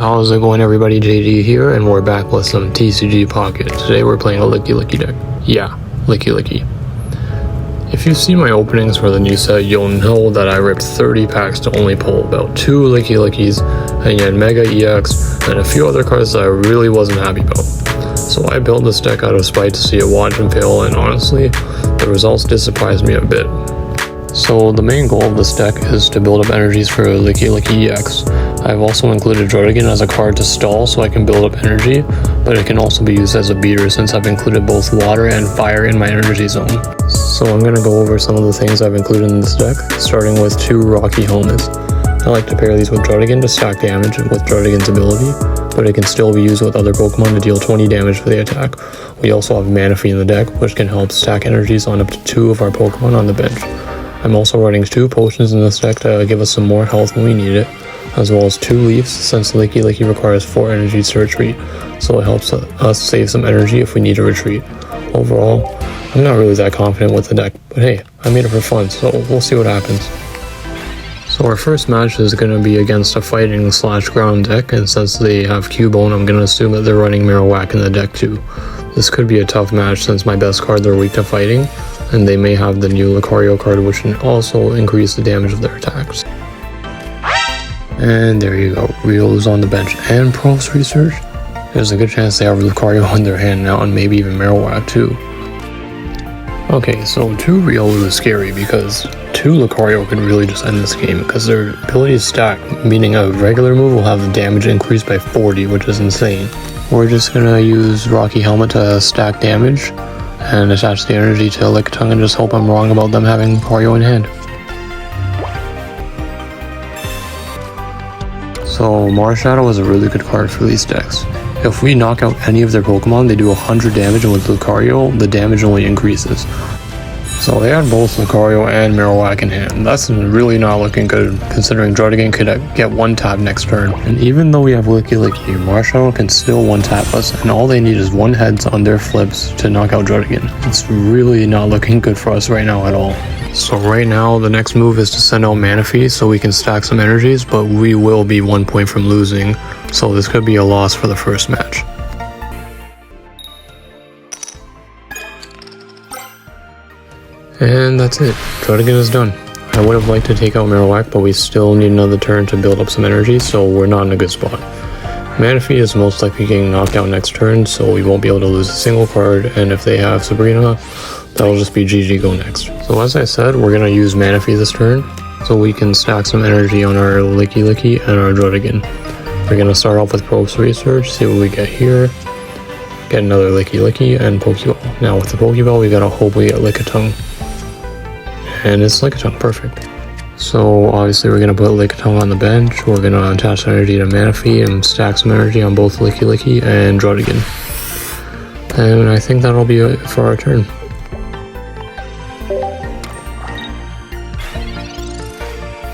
How's it going, everybody? JD here, and we're back with some TCG Pocket. Today we're playing a Lickilicky deck. Yeah, Lickilicky. If you've seen my openings for the new set, you'll know that I ripped 30 packs to only pull about 2 Lickilickys, and yet Mega EX, and a few other cards that I really wasn't happy about. So I built this deck out of spite to see it watch and fail, and honestly, the results did surprise me a bit. So the main goal of this deck is to build up energies for Lickilicky EX. I've also included Drodigan as a card to stall so I can build up energy, but it can also be used as a beater since I've included both water and fire in my energy zone. So I'm going to go over some of the things I've included in this deck, starting with 2 Rocky Helmets. I like to pair these with Drodigan to stack damage with Drodigan's ability, but it can still be used with other Pokemon to deal 20 damage for the attack. We also have Manaphy in the deck, which can help stack energies on up to 2 of our Pokemon on the bench. I'm also running 2 potions in this deck to give us some more health when we need it, as well as 2 leaves since Lickilicky requires 4 energies to retreat, so it helps us save some energy if we need to retreat. Overall, I'm not really that confident with the deck, but hey, I made it for fun, so we'll see what happens. So our first match is going to be against a fighting/ground deck, and since they have Cubone, I'm going to assume that they're running Marowak in the deck too. This could be a tough match since my best cards are weak to fighting, and they may have the new Lucario card, which can also increase the damage of their attacks. And there you go, Rio's on the bench and Pros Research. There's a good chance they have Lucario in their hand now, and maybe even Marowak too. Okay, so 2 Rio is scary because 2 Lucario could really just end this game because their ability is stacked, meaning a regular move will have the damage increased by 40, which is insane. We're just gonna use Rocky Helmet to stack damage and attach the energy to Lickitung and just hope I'm wrong about them having Lucario in hand. So Marshadow is a really good card for these decks. If we knock out any of their Pokemon, they do 100 damage, and with Lucario, the damage only increases. So they had both Lucario and Marowak in hand. That's really not looking good, considering Drodigan could get 1-tap next turn. And even though we have Lickilicky, Marshadow can still 1-tap us, and all they need is 1 heads on their flips to knock out Drodigan. It's really not looking good for us right now at all. So right now, the next move is to send out Manaphy so we can stack some energies, but we will be 1 point from losing, so this could be a loss for the first match. And that's it, Drodigan is done. I would have liked to take out Marowak, but we still need another turn to build up some energy, so we're not in a good spot. Manaphy is most likely getting knocked out next turn, so we won't be able to lose a single card, and if they have Sabrina, that'll just be GG go next. So as I said, we're going to use Manaphy this turn, so we can stack some energy on our Lickilicky and our Drodigan. We're going to start off with Pros Research, see what we get here. Get another Lickilicky and Pokeball. Now with the Pokeball, we gotta hope we get Lickitung. And it's Lickitung, perfect. So obviously we're going to put Lickitung on the bench, we're going to attach energy to Manaphy and stack some energy on both Lickilicky and Drodigan. And I think that'll be it for our turn.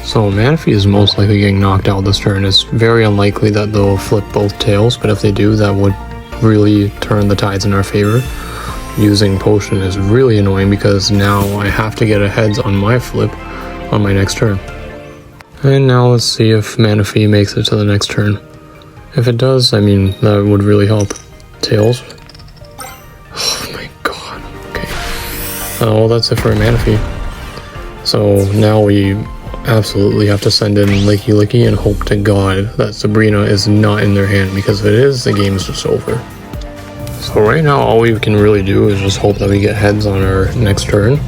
So Manaphy is most likely getting knocked out this turn. It's very unlikely that they'll flip both tails, but if they do, that would really turn the tides in our favor. Using Potion is really annoying because now I have to get a heads on my flip on my next turn. And now let's see if Manaphy makes it to the next turn. If it does, I mean, that would really help. Tails. Oh my god. Okay. Well, that's it for Manaphy. So now we absolutely have to send in Lickilicky and hope to god that Sabrina is not in their hand, because if it is, the game is just over. So right now all we can really do is just hope that we get heads on our next turn.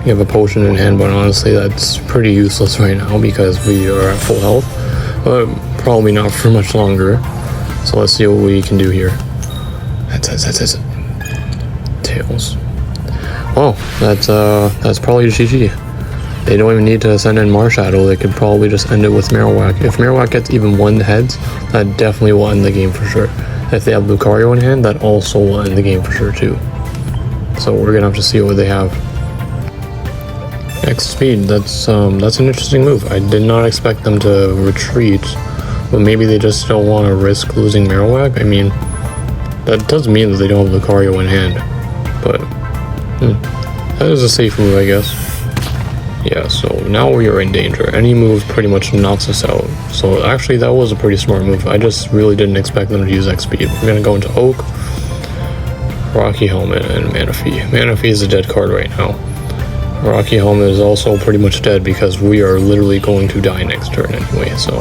We have a potion in hand, but honestly that's pretty useless right now because we are at full health, but probably not for much longer. So let's see what we can do here. That's Tails. Oh, that's probably GG. They don't even need to send in Marshadow, they could probably just end it with Marowak. If Marowak gets even 1 heads, that definitely will end the game for sure. If they have Lucario in hand, that also will end the game for sure too. So we're gonna have to see what they have. X speed, that's an interesting move. I did not expect them to retreat, but maybe they just don't want to risk losing Marowak. I mean, that does mean that they don't have Lucario in hand, but that is a safe move, I guess. Yeah, so now we are in danger. Any move pretty much knocks us out. So actually that was a pretty smart move. I just really didn't expect them to use X speed. We're gonna go into Oak, Rocky Helmet, and Manaphy. Manaphy is a dead card right now. Rocky Helmet is also pretty much dead because we are literally going to die next turn anyway, so.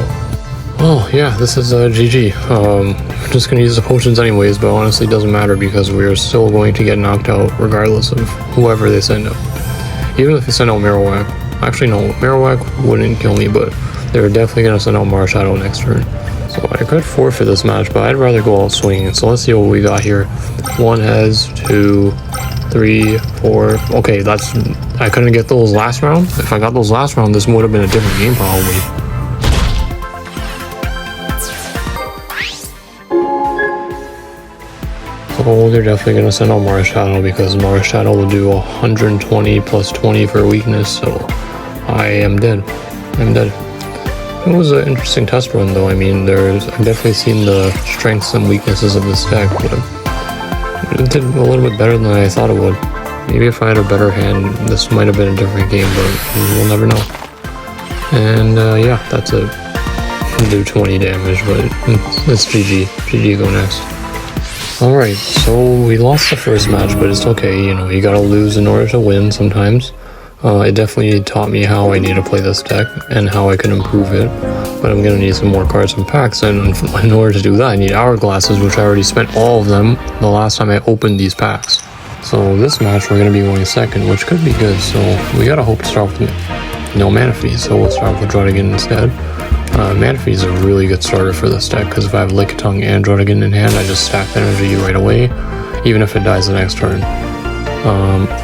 Well, yeah, this is GG. I'm just gonna use the potions anyways, but honestly it doesn't matter because we are still going to get knocked out regardless of whoever they send out. Even if they send out Marowak. Actually no, Marowak wouldn't kill me, but they're definitely gonna send out Marshadow next turn. So I could forfeit this match, but I'd rather go out swinging. So let's see what we got here. 1 has 2, 3, 4. Okay, that's... I couldn't get those last round. If I got those last round, this would have been a different game probably. So they're definitely going to send out Marshadow because Marshadow will do 120 plus 20 for weakness, so I am dead. I'm dead. It was an interesting test run though. I mean, I've definitely seen the strengths and weaknesses of this deck, but it did a little bit better than I thought it would. Maybe if I had a better hand, this might have been a different game, but we'll never know. And yeah, that's it. Do 20 damage, but it's GG. GG go next. Alright, so we lost the first match, but it's okay, you know, you gotta lose in order to win sometimes. It definitely taught me how I need to play this deck and how I can improve it, but I'm gonna need some more cards and packs, and in order to do that I need hourglasses, which I already spent all of them the last time I opened these packs. So this match we're gonna be going second, which could be good, so we gotta hope to start with no Manaphy, so we'll start with Draudigan instead. Manaphy is a really good starter for this deck, because if I have Lickitung and Draudigan in hand, I just stack the energy right away, even if it dies the next turn.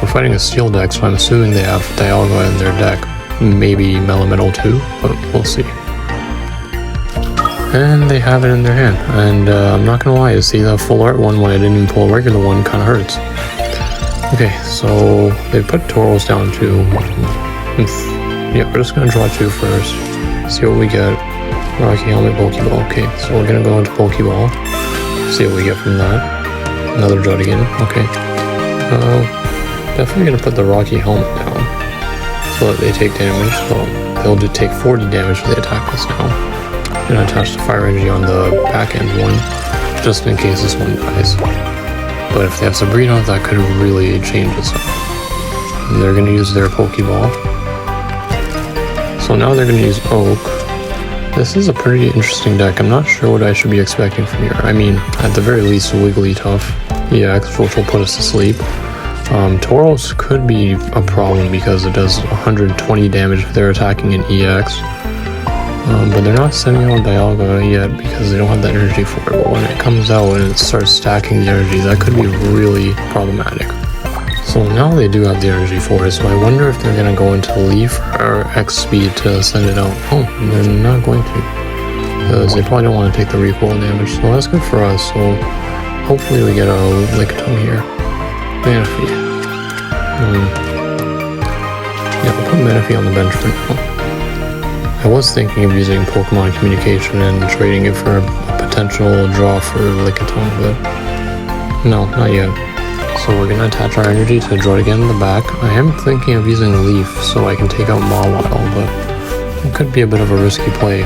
We're fighting a steel deck, so I'm assuming they have Dialga in their deck. Maybe Melemental too, but we'll see. And they have it in their hand, and I'm not gonna lie, to see the full art one when I didn't even pull a regular one kinda hurts. Okay, so they put Tauros down too. Yeah, we're just gonna draw 2 first. See what we get. Rocky Helmet, Pokeball. Okay, so we're gonna go into Pokeball. See what we get from that. Another Draudigan. Okay. Definitely gonna put the Rocky Helmet down so that they take damage. So they'll do take 40 damage if they attack us now. Gonna attach the Fire Energy on the back end one, just in case this one dies. But if they have Sabrina, that could really change this up. And they're gonna use their Pokeball. So now they're going to use Oak. This is a pretty interesting deck. I'm not sure what I should be expecting from here. I mean, at the very least, Wigglytuff EX, which will put us to sleep. Tauros could be a problem because it does 120 damage if they're attacking an EX. But they're not sending out Dialga yet because they don't have the energy for it. But when it comes out and it starts stacking the energy, that could be really problematic. So now they do have the energy for it, so I wonder if they're going to go into Leaf or X speed to send it out. Oh, they're not going to, because they probably don't want to take the recoil damage, so that's good for us. So hopefully we get a Lickitung here. Manaphy. Yeah, we'll put Manaphy on the bench for now. I was thinking of using Pokemon Communication and trading it for a potential draw for Lickitung, but no, not yet. So we're going to attach our energy to Draudigan in the back. I am thinking of using Leaf so I can take out Mawile, but it could be a bit of a risky play,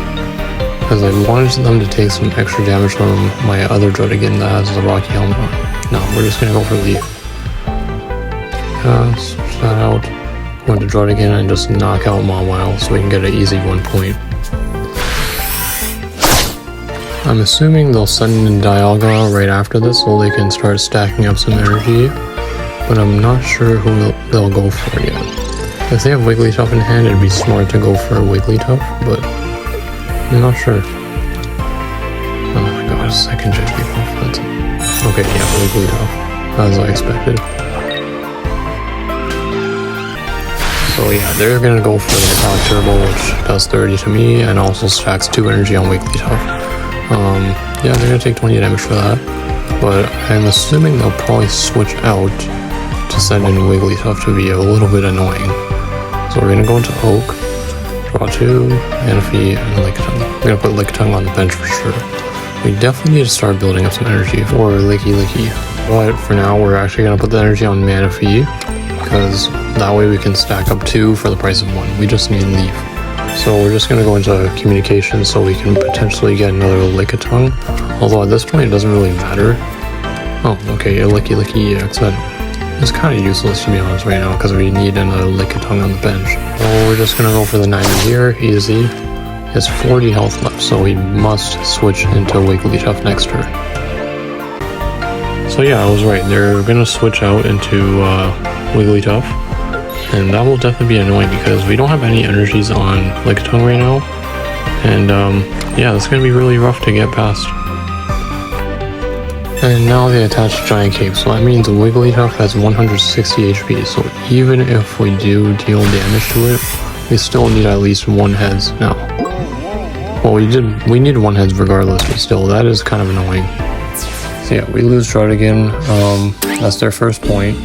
because I wanted them to take some extra damage from my other Draudigan that has the Rocky Helmet on. No, we're just going to go for Leaf. Switch that out, go into Draudigan and just knock out Mawile so we can get an easy 1 point. I'm assuming they'll send in Dialga right after this so they can start stacking up some energy, but I'm not sure who they'll go for yet. If they have Wigglytuff in hand, it'd be smart to go for Wigglytuff, but I'm not sure. Oh my god, second JP Buff. Okay, yeah, Wigglytuff, as I expected. So yeah, they're gonna go for the Attack Turbo, which does 30 to me and also stacks 2 energy on Wigglytuff. Yeah, they're gonna take 20 damage for that, but I'm assuming they'll probably switch out to send in Wigglytuff to be a little bit annoying. So we're gonna go into Oak, draw 2, Manaphy, and Lickitung. We're gonna put Lickitung on the bench for sure. We definitely need to start building up some energy for Lickilicky, but for now we're actually gonna put the energy on Manaphy, because that way we can stack up 2 for the price of 1. We just need leaf. So we're just going to go into communication so we can potentially get another Lickitung. Although at this point it doesn't really matter. Oh, okay, a Lickilicky EX. That is kind of useless to be honest right now because we need another Lickitung on the bench. So we're just going to go for the 9 here, easy. He has 40 health left, so we must switch into Wigglytuff next turn. So yeah, I was right. They're going to switch out into Wigglytuff. And that will definitely be annoying because we don't have any energies on Lickitung right now. And yeah, that's going to be really rough to get past. And now they attach Giant Cape, so that means Wigglytuff has 160 HP. So even if we do deal damage to it, we still need at least 1 heads now. Well, we need 1 heads regardless, but still, that is kind of annoying. So yeah, we lose Druddigon. That's their first point.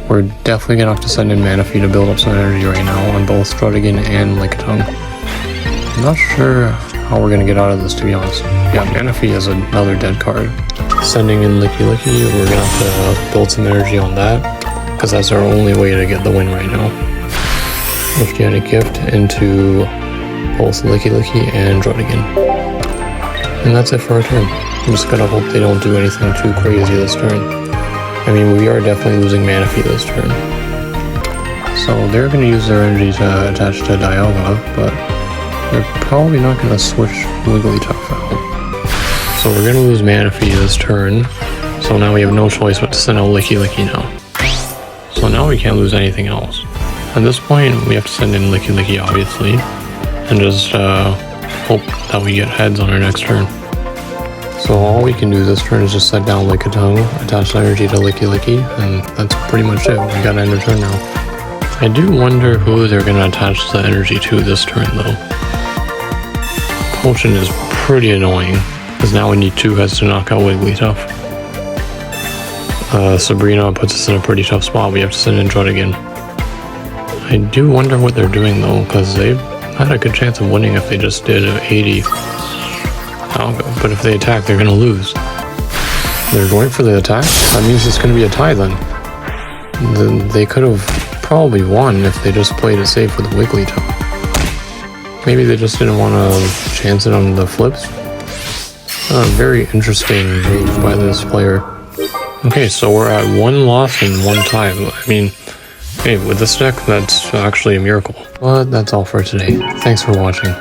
We're definitely gonna have to send in Manaphy to build up some energy right now on both Druddigon and Lickitung. I'm not sure how we're gonna get out of this, to be honest. Yeah, Manaphy is another dead card. Sending in Lickilicky, we're gonna have to build some energy on that, because that's our only way to get the win right now. Oceanic Gift into both Lickilicky and Druddigon. And that's it for our turn. I'm just gonna hope they don't do anything too crazy this turn. I mean, we are definitely losing Manaphy this turn. So they're gonna use their energy to attach to Dialga, but they're probably not gonna switch Wigglytuff out. So we're gonna lose Manaphy this turn. So now we have no choice but to send out Lickilicky now. So now we can't lose anything else. At this point, we have to send in Lickilicky, obviously, and just hope that we get heads on our next turn. So all we can do this turn is just set down Lickitung, attach energy to Lickilicky, and that's pretty much it. We gotta end our turn now. I do wonder who they're gonna attach the energy to this turn though. Potion is pretty annoying, because now we need 2 heads to knock out Wigglytuff. Sabrina puts us in a pretty tough spot. We have to send in Druddigon. I do wonder what they're doing though, because they've had a good chance of winning if they just did 80. But if they attack, they're gonna lose. They're going for the attack? That means it's gonna be a tie then. They could have probably won if they just played it safe with Wigglytuff. Maybe they just didn't want to chance it on the flips. Very interesting move by this player. Okay, so we're at 1 loss and 1 tie. I mean, hey, with this deck, that's actually a miracle. But that's all for today. Thanks for watching.